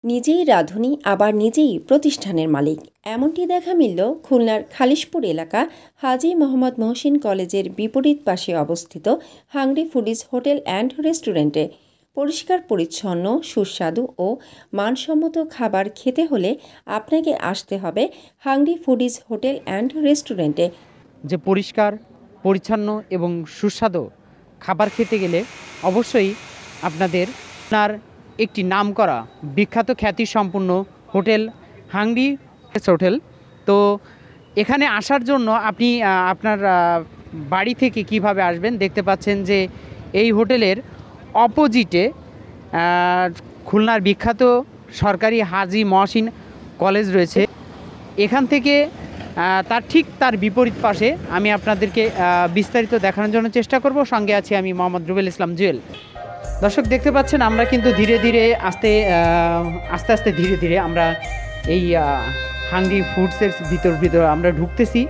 নিজেই রাঁধুনি আবার নিজেই প্রতিষ্ঠানের মালিক, এমনটি দেখা মিলল খুলনার খালিশপুর এলাকা হাজী মোহাম্মদ মহসিন কলেজের বিপরীত পাশে অবস্থিত হাংরি ফুডিজ হোটেল অ্যান্ড রেস্টুরেন্টে। পরিষ্কার পরিচ্ছন্ন, সুস্বাদু ও মানসম্মত খাবার খেতে হলে আপনাকে আসতে হবে হাংরি ফুডিজ হোটেল অ্যান্ড রেস্টুরেন্টে। যে পরিষ্কার পরিচ্ছন্ন এবং সুস্বাদু খাবার খেতে গেলে অবশ্যই আপনার একটি নামকরা বিখ্যাত খ্যাতিসম্পন্ন হোটেল হাংরি হোটেল। তো এখানে আসার জন্য আপনি আপনার বাড়ি থেকে কিভাবে আসবেন দেখতে পাচ্ছেন যে এই হোটেলের অপোজিটে খুলনার বিখ্যাত সরকারি হাজী মহসিন কলেজ রয়েছে। এখান থেকে তার বিপরীত পাশে আমি আপনাদেরকে বিস্তারিত দেখানোর জন্য চেষ্টা করব। সঙ্গে আছি আমি মোহাম্মদ রুবেল ইসলাম জুয়েল। দর্শক দেখতে পাচ্ছেন আমরা কিন্তু ধীরে ধীরে আস্তে আস্তে ধীরে ধীরে আমরা এই হাংরি ফুডসের ভিতর আমরা ঢুকতেছি।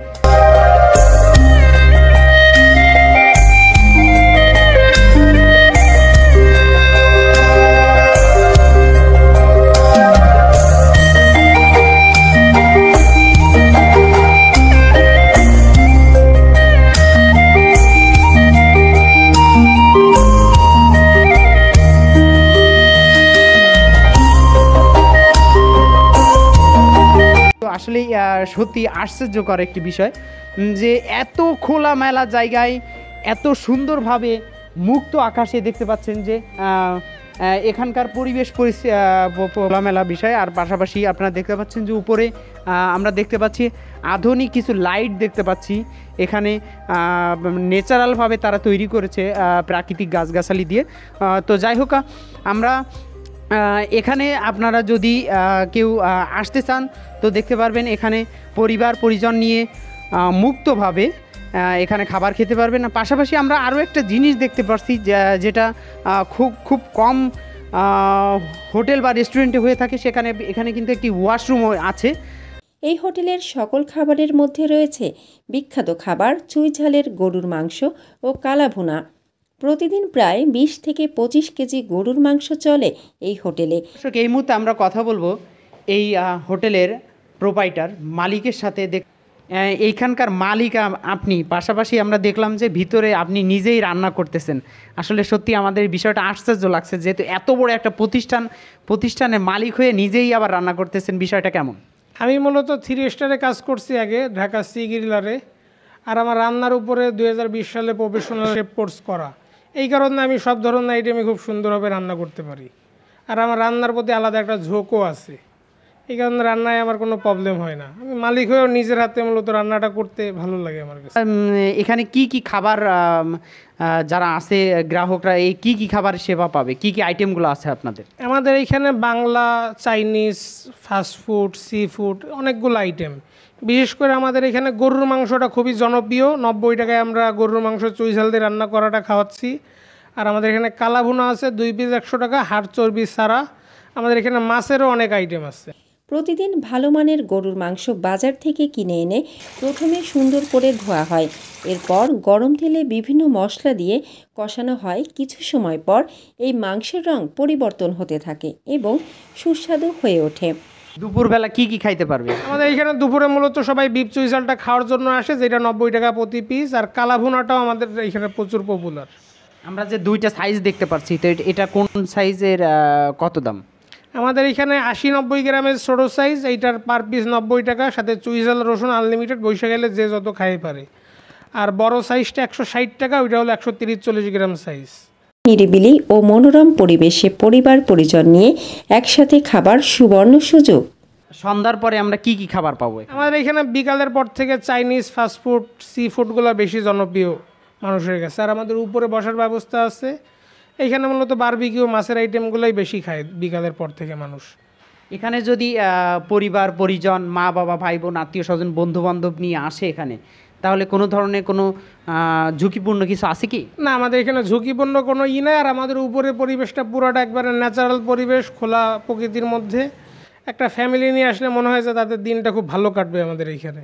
আসলে সত্যি আশ্চর্যকর একটি বিষয় যে এত খোলামেলা জায়গায় এত সুন্দরভাবে মুক্ত আকাশে দেখতে পাচ্ছেন যে এখানকার পরিবেশ খোলামেলা বিষয়। আর পাশাপাশি আপনারা দেখতে পাচ্ছেন যে উপরে আমরা দেখতে পাচ্ছি আধুনিক কিছু লাইট দেখতে পাচ্ছি। এখানে ন্যাচারালভাবে তারা তৈরি করেছে প্রাকৃতিক গাছগাছালি দিয়ে। তো যাই হোক, আমরা এখানে আপনারা যদি কেউ আসতে চান তো দেখতে পারবেন এখানে পরিবার পরিজন নিয়ে মুক্তভাবে এখানে খাবার খেতে পারবেন। পাশাপাশি আমরা আরও একটা জিনিস দেখতে পাচ্ছি যেটা খুব কম হোটেল বা রেস্টুরেন্টে হয়ে থাকে, এখানে কিন্তু একটি ওয়াশরুমও আছে। এই হোটেলের সকল খাবারের মধ্যে রয়েছে বিখ্যাত খাবার চুই ঝালের গরুর মাংস ও কালাভুনা। প্রতিদিন প্রায় 20 থেকে 25 কেজি গরুর মাংস চলে এই হোটেলে। এই মুহূর্তে আমরা কথা বলবো এই হোটেলের প্রোপাইটার মালিকের সাথে। এইখানকার মালিক আপনি, পাশাপাশি আমরা দেখলাম যে ভিতরে আপনি নিজেই রান্না করতেছেন। আসলে সত্যি আমাদের বিষয়টা আশ্চর্য লাগছে, যেহেতু এত বড় একটা প্রতিষ্ঠানের মালিক হয়ে নিজেই আবার রান্না করতেছেন, বিষয়টা কেমন? আমি মূলত 3 স্টারে কাজ করছি আগে ঢাকা সি গ্রিলারে। আর আমার রান্নার উপরে 2020 সালে প্রফেশনাল শেফ কোর্স করা, এই কারণে আমি সব ধরনের আইটেমই খুব সুন্দরভাবে রান্না করতে পারি। আর আমার রান্নার প্রতি আলাদা একটা ঝোঁকও আছে, এই কারণে রান্নায় আমার কোনো প্রবলেম হয় না। আমি মালিক হয়েও নিজের হাতে মূলত রান্নাটা করতে ভালো লাগে আমার কাছে। এখানে কি খাবার যারা আছে গ্রাহকরা এই কি খাবার সেবা পাবে, কি আইটেমগুলো আছে আপনাদের? আমাদের এইখানে Bangla, Chinese, fast food, sea food অনেকগুলো আইটেম। বিশেষ করে আমাদের এখানে গরুর মাংসটা খুবই জনপ্রিয়। 90 টাকায় আমরা গরুর মাংস চুই ঝাল দিয়ে রান্না করাটা খাওয়াচ্ছি। আর আমাদের এখানে কালাভুনা আছে 2 পিস 100 টাকা, হাড় চর্বি ছাড়া। আমাদের এখানে মাছেরও অনেক আইটেম আছে। প্রতিদিন ভালো মানের গরুর মাংস বাজার থেকে কিনে এনে প্রথমে সুন্দর করে ধোয়া হয়। এরপর গরম তেলে বিভিন্ন মশলা দিয়ে কষানো হয়। কিছু সময় পর এই মাংসের রং পরিবর্তন হতে থাকে এবং সুস্বাদু হয়ে ওঠে। দুপুরবেলা কি খাইতে পারবে? আমাদের এখানে দুপুরে মূলত সবাই বিফ চুই ঝালটা খাওয়ার জন্য আসে, যেটা 90 টাকা প্রতি পিস। আর কালাভুনাটাও আমাদের এখানে প্রচুর পপুলার। আমরা যে 2টা সাইজ দেখতে পাচ্ছি, তো এটা কোন সাইজের, কত দাম? আমাদের এখানে 80-90 গ্রামের ছোটো সাইজ, এইটার পার পিস 90 টাকা, সাথে চুই ঝাল রসুন আনলিমিটেড, বসে গেলে যে যত খাই পারে। আর বড় সাইজটা 160 টাকা, ওইটা হলো 130-40 গ্রাম সাইজ। নিরিবিলি ও মনোরম পরিবেশে পরিবার পরিজন নিয়ে একসাথে খাবার সুবর্ণ সুযোগ। সন্ধ্যার পরে আমরা কি খাবার পাবো? আমাদের এখানে বিকালের পর থেকে চাইনিজ, ফাস্টফুড, সি ফুডগুলো বেশি জনপ্রিয় মানুষের কাছে। আর আমাদের উপরে বসার ব্যবস্থা আছে। এইখানে মূলত বারবিকিউ মাছের আইটেমগুলোই বেশি খায় বিকালের পর থেকে মানুষ। এখানে যদি পরিবার পরিজন, মা বাবা, ভাই বোন, আত্মীয় স্বজন, বন্ধু বান্ধব নিয়ে আসে এখানে, তাহলে কোনো ধরনের কোনো ঝুঁকিপূর্ণ কিছু আছে কি? না, আমাদের এখানে ঝুঁকিপূর্ণ কোনো নাই। আর আমাদের উপরে পরিবেশটা পুরোটা একবারে ন্যাচারাল পরিবেশ, খোলা প্রকৃতির মধ্যে। একটা ফ্যামিলি নিয়ে আসলে মনে হয় যে তাদের দিনটা খুব ভালো কাটবে আমাদের এইখানে।